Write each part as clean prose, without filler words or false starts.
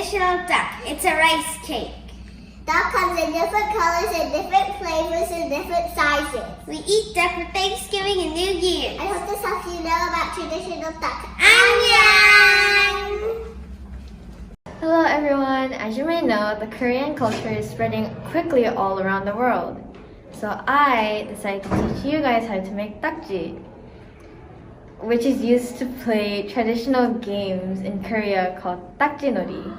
traditional duck. It's a rice cake. Duck comes in different colors and different flavors and different sizes. We eat duck for Thanksgiving and New Year. I hope this helps you know about traditional duck. Annyeong! Hello everyone! As you may know, the Korean culture is spreading quickly all around the world. So I decided to teach you guys how to make dakji, which is used to play traditional games in Korea called dakjinori.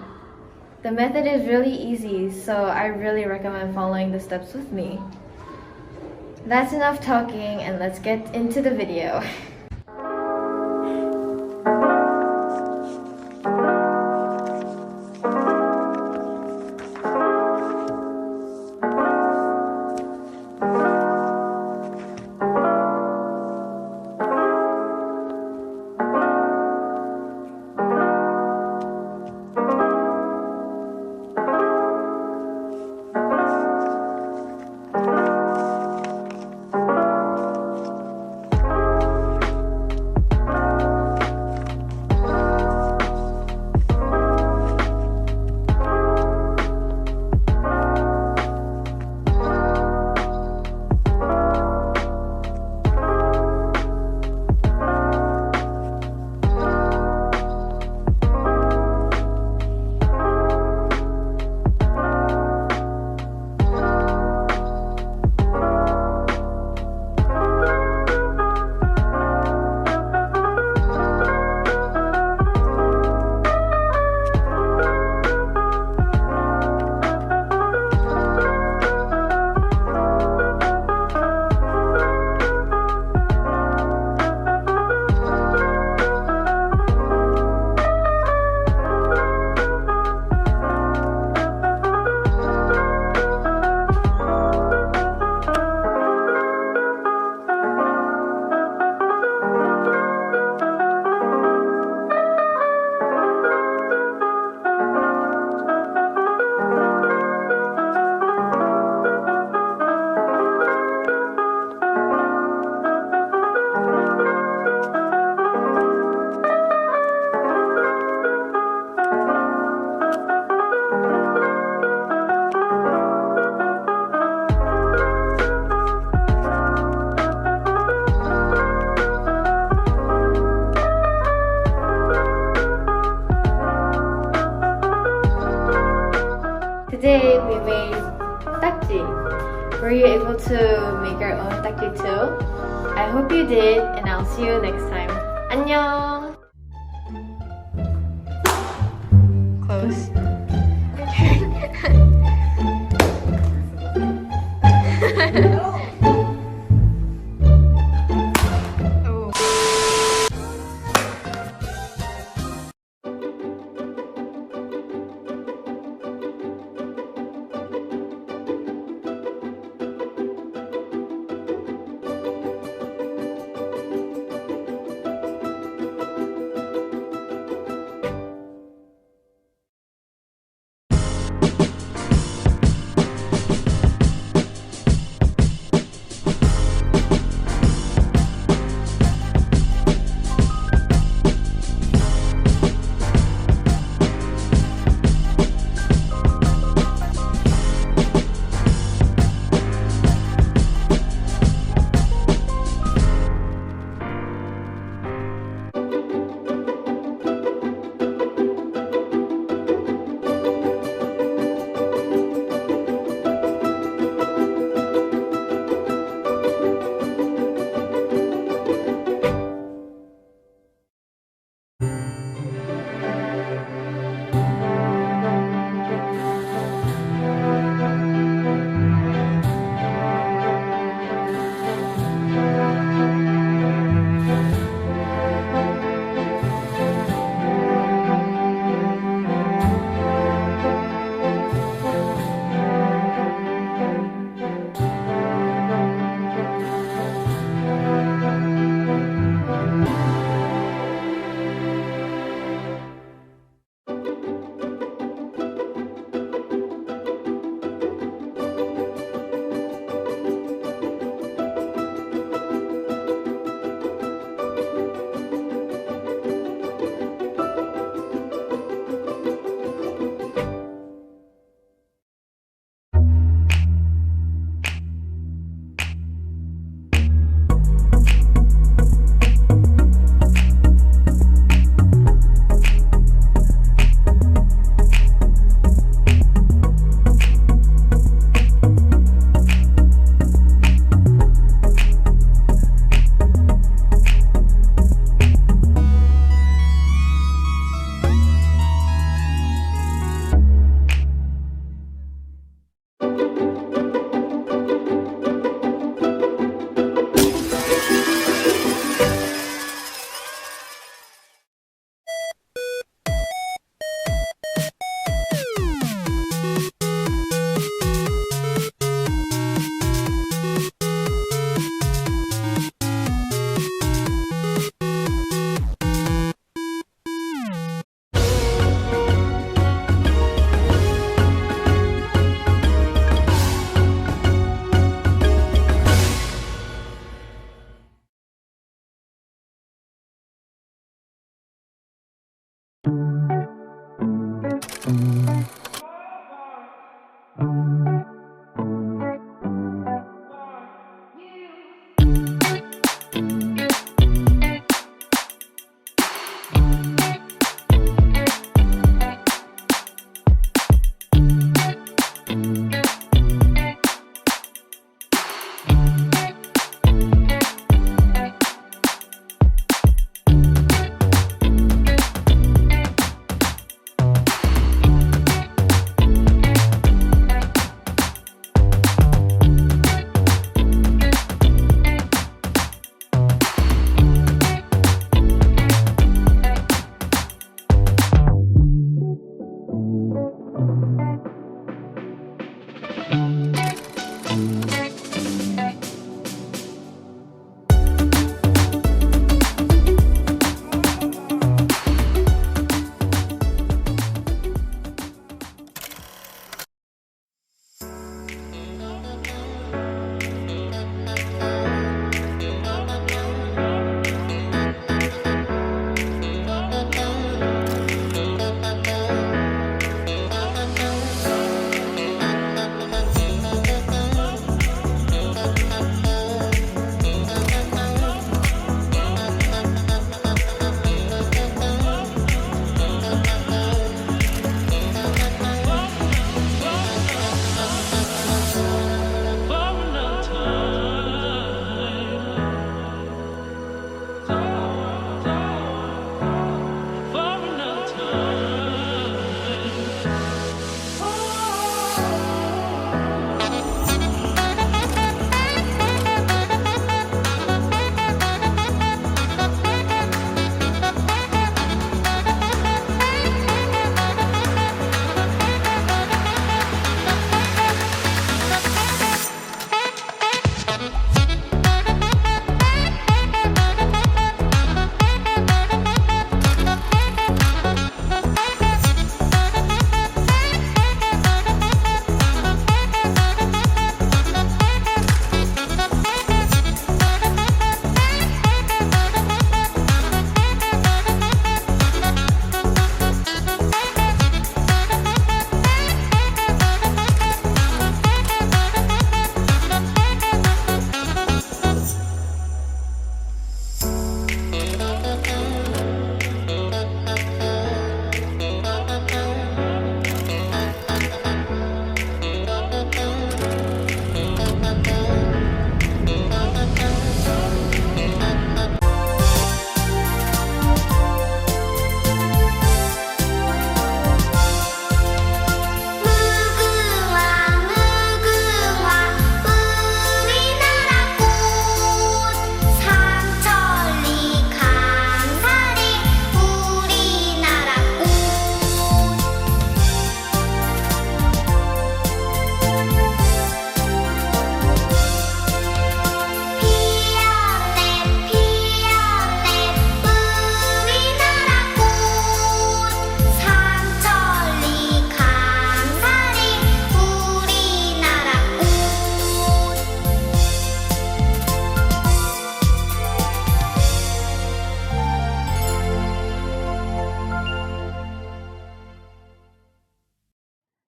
The method is really easy, so I really recommend following the steps with me. That's enough talking, and let's get into the video. Today we made dakji. Were you able to make your own dakji too? I hope you did, and I'll see you next time. 안녕! Close.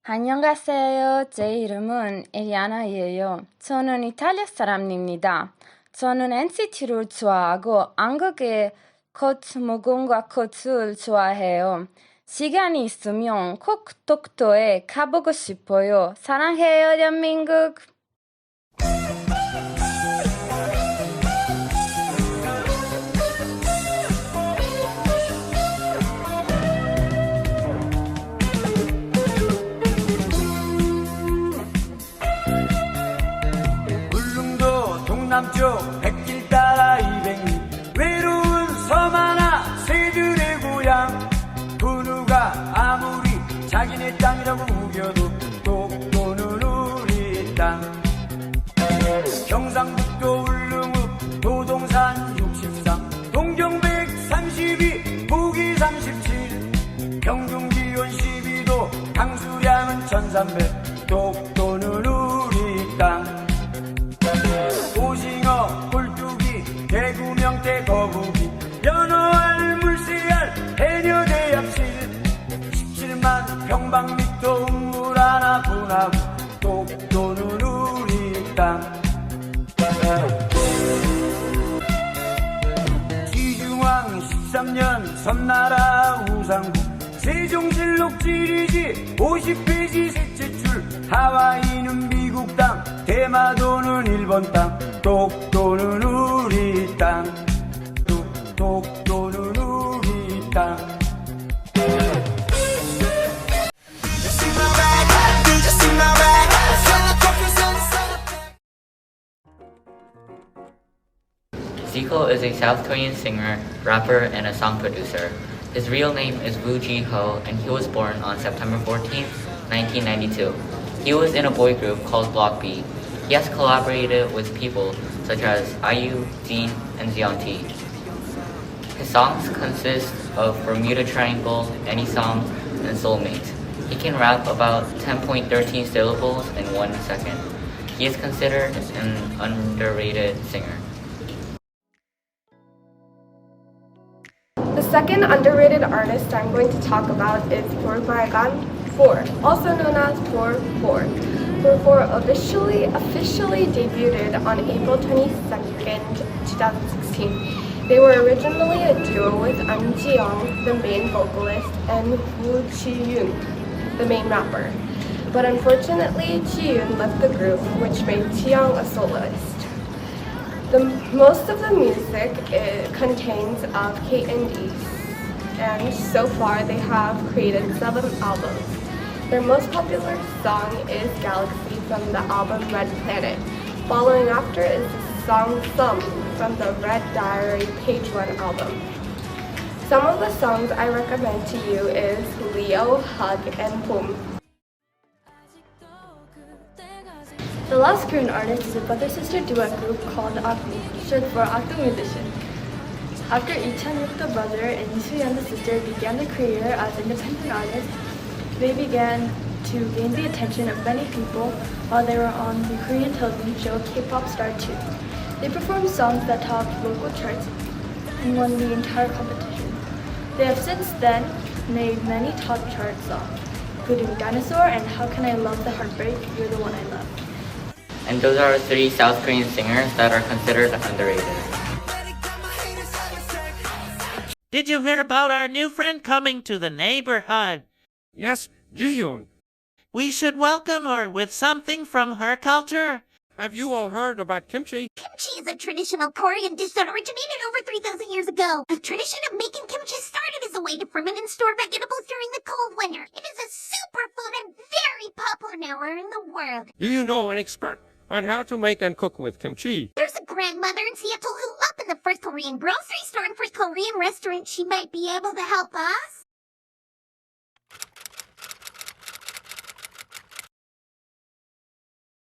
안녕하세요. 제 이름은 에리아나예요. 저는 이탈리아 사람입니다. 저는 NCT를 좋아하고 한국의 무궁화 꽃을 좋아해요. 시간이 있으면 꼭 독도에 가보고 싶어요. 사랑해요, 대한민국. 남쪽 백길 따라 200리 외로운 섬 하나 새들의 고향 그 누가 아무리 자기네 땅이라고 우겨도 독도는 우리 땅 경상북도 울릉읍 도동산 63 동경 132 북위 37 평균 기온 12도 강수량은 1300 독도는 우리 땅 오징어, 꼴뚜기, 대구, 명태, 거북이, 연어알, 물새알, 해녀, 대합실 17만 평방미터 우물 하나 분하고 13년 섬나라 우상국 세종실록 지리지 50페이지 셋째 줄 하와이는 미국 땅 대마도는 일본 땅 독도는 우리 땅 독도는 우리 땅. Zico is a South Korean singer, rapper, and a song producer. His real name is Woo Ji-ho, and he was born on September 14, 1992. He was in a boy group called Block B. He has collaborated with people such as IU, Dean, and Zeonti. His songs consist of Bermuda Triangle, Any Song, and Soulmate. He can rap about 10.13 syllables in 1 second. He is considered an underrated singer. The second underrated artist I'm going to talk about is Borbaegan 4, also known as 4-4. 4-4 officially debuted on April 22nd, 2016. They were originally a duo with An Ji-young, the main vocalist, and Woo Ji-yoon, the main rapper. But unfortunately, Ji-yoon left the group, which made Ji-young a soloist. Most of the music contains of K&Ds, and so far they have created 7 albums. Their most popular song is Galaxy from the album Red Planet. Following after is the song Some from the Red Diary Page 1 album. Some of the songs I recommend to you is Leo, Hug, and Boom. The last Korean artist is a brother-sister duet group called Akmu, short for Akdu Musician. After Lee Chan-wook the brother and Lee Soo-yeon the sister began their career as independent artists, they began to gain the attention of many people while they were on the Korean television show K-Pop Star 2. They performed songs that topped local charts and won the entire competition. They have since then made many top chart songs, including Dinosaur and How Can I Love the Heartbreak, You're the One I Love. And those are 3 South Korean singers that are considered underrated. Did you hear about our new friend coming to the neighborhood? Yes, Ji-yoon. We should welcome her with something from her culture. Have you all heard about kimchi? Kimchi is a traditional Korean dish that originated over 3,000 years ago. The tradition of making kimchi started as a way to ferment and store vegetables during the cold winter. It is a superfood and very popular now around the world. Do you know an expert on how to make and cook with kimchi? There's a grandmother in Seattle who opened the first Korean grocery store and first Korean restaurant. She might be able to help us.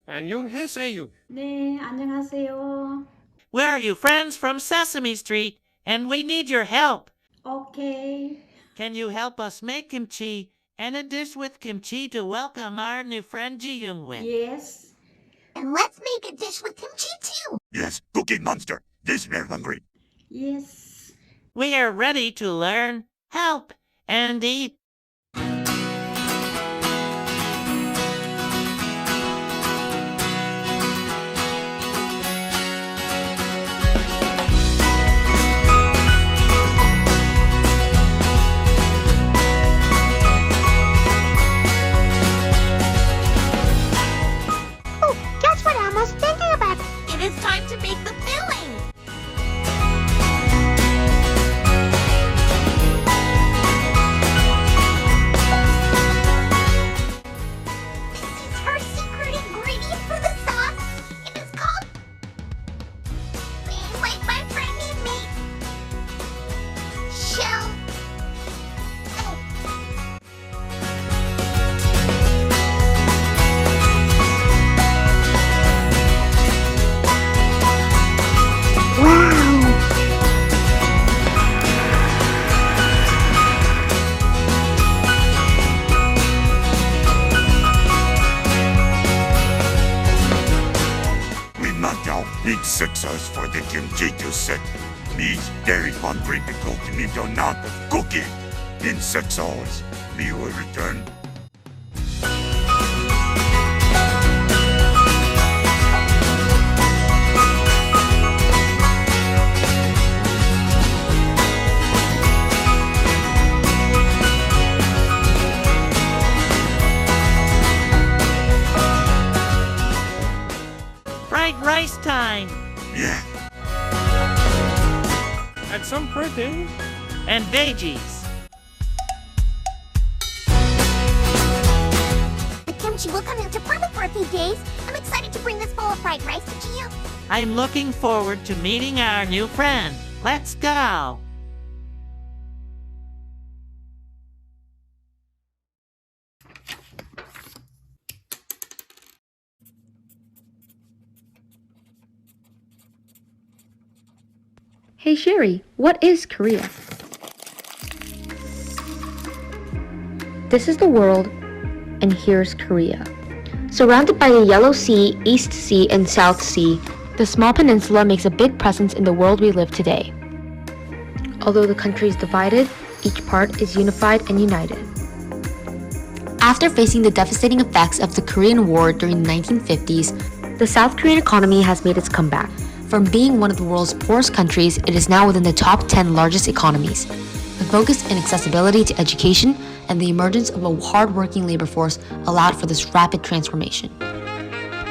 안녕하세요. 네, 안녕하세요. We're your friends from Sesame Street, and we need your help. Okay. Can you help us make kimchi and a dish with kimchi to welcome our new friend Ji-yoon with? Yes. And let's make a dish with kimchi too. Yes, Cooking Monster. This very hungry. Yes. We are ready to learn, help, and eat. Guess what I was thinking about? It is time to make the filling. This is her secret ingredient for the sauce. It is called like my friend named me. Shell. We must now need 6 hours for the kimchi to set. Me is very hungry because we need a lot of cooking. In 6 hours, we will return. rice time. Yeah. And some protein. And veggies. The kimchi will come into Burma for a few days. I'm excited to bring this bowl of fried rice to you. I'm looking forward to meeting our new friend. Let's go. Hey Sherry, what is Korea? This is the world, and here's Korea. Surrounded by the Yellow Sea, East Sea, and South Sea, the small peninsula makes a big presence in the world we live today. Although the country is divided, each part is unified and united. After facing the devastating effects of the Korean War during the 1950s, the South Korean economy has made its comeback. From being one of the world's poorest countries, it is now within the top 10 largest economies. The focus and accessibility to education and the emergence of a hard-working labor force allowed for this rapid transformation.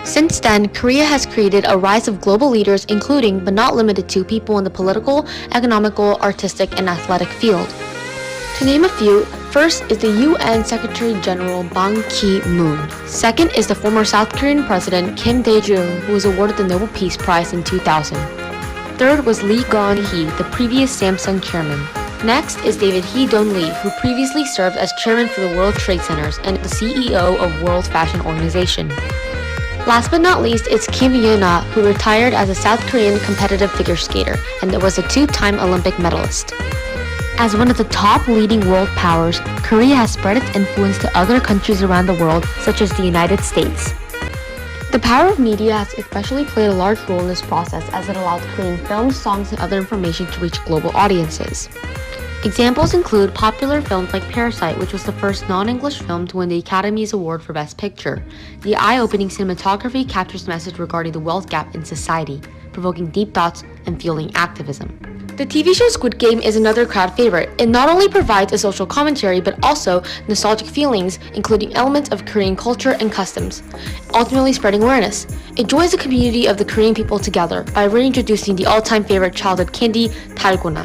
Since then, Korea has created a rise of global leaders, including, but not limited to, people in the political, economical, artistic, and athletic field. To name a few, first is the UN Secretary General Ban Ki-moon. Second is the former South Korean President Kim Dae-jung, who was awarded the Nobel Peace Prize in 2000. Third was Lee Gon-hee, the previous Samsung chairman. Next is David Hee-don Lee, who previously served as chairman for the World Trade Centers and the CEO of World Fashion Organization. Last but not least, it's Kim Yeon-ah, who retired as a South Korean competitive figure skater and was a two-time Olympic medalist. As one of the top leading world powers, Korea has spread its influence to other countries around the world, such as the United States. The power of media has especially played a large role in this process, as it allowed Korean films, songs, and other information to reach global audiences. Examples include popular films like Parasite, which was the first non-English film to win the Academy's Award for Best Picture. The eye-opening cinematography captures the message regarding the wealth gap in society, provoking deep thoughts and fueling activism. The TV show Squid Game is another crowd favorite. It not only provides a social commentary, but also nostalgic feelings, including elements of Korean culture and customs, ultimately spreading awareness. It joins the community of the Korean people together by reintroducing the all-time favorite childhood candy, 달고나.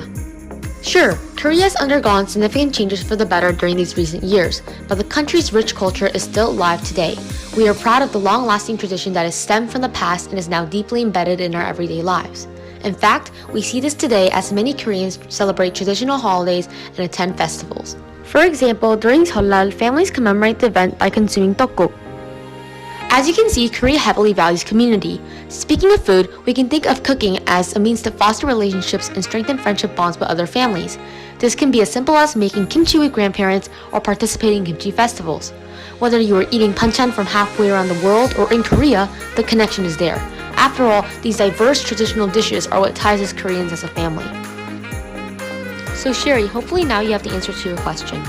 Sure, Korea has undergone significant changes for the better during these recent years, but the country's rich culture is still alive today. We are proud of the long-lasting tradition that has stemmed from the past and is now deeply embedded in our everyday lives. In fact, we see this today as many Koreans celebrate traditional holidays and attend festivals. For example, during Seollal, families commemorate the event by consuming tteokguk. As you can see, Korea heavily values community. Speaking of food, we can think of cooking as a means to foster relationships and strengthen friendship bonds with other families. This can be as simple as making kimchi with grandparents or participating in kimchi festivals. Whether you are eating banchan from halfway around the world or in Korea, the connection is there. After all, these diverse traditional dishes are what ties us Koreans as a family. So Sherry, hopefully now you have the answer to your question.